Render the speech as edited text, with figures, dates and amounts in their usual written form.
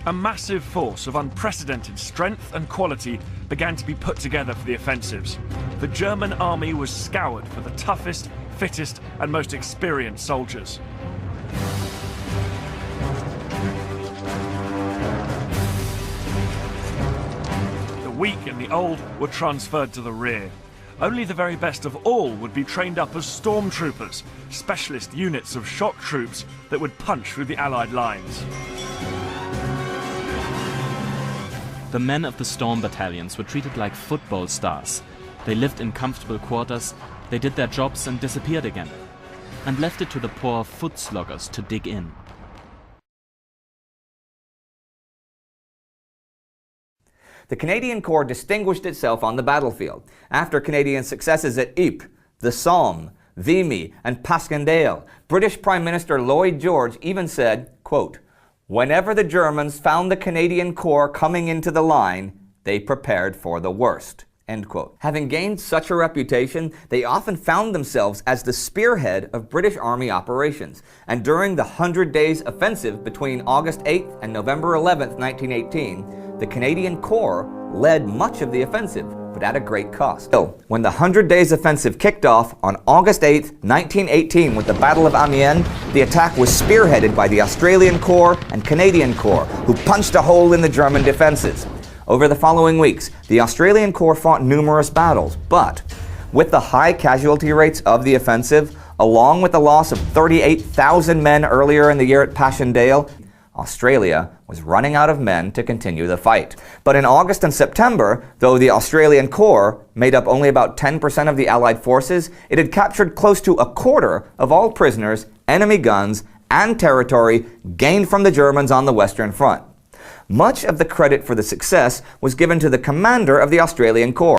A massive force of unprecedented strength and quality began to be put together for the offensives. The German army was scoured for the toughest, fittest, and most experienced soldiers. The weak and the old were transferred to the rear. Only the very best of all would be trained up as stormtroopers, specialist units of shock troops that would punch through the Allied lines. The men of the storm battalions were treated like football stars. They lived in comfortable quarters, they did their jobs and disappeared again, and left it to the poor foot sloggers to dig in. The Canadian Corps distinguished itself on the battlefield. After Canadian successes at Ypres, the Somme, Vimy, and Passchendaele, British Prime Minister Lloyd George even said, quote, "Whenever the Germans found the Canadian Corps coming into the line, they prepared for the worst." End quote. Having gained such a reputation, they often found themselves as the spearhead of British Army operations. And during the 100 Days Offensive between August 8th and November 11th, 1918, the Canadian Corps led much of the offensive, but at a great cost. Still, when the 100 Days Offensive kicked off on August 8th, 1918 with the Battle of Amiens, the attack was spearheaded by the Australian Corps and Canadian Corps, who punched a hole in the German defenses. Over the following weeks, the Australian Corps fought numerous battles, but with the high casualty rates of the offensive, along with the loss of 38,000 men earlier in the year at Passchendaele, Australia was running out of men to continue the fight. But in August and September, though the Australian Corps made up only about 10% of the Allied forces, it had captured close to a quarter of all prisoners, enemy guns, and territory gained from the Germans on the Western Front. Much of the credit for the success was given to the commander of the Australian Corps.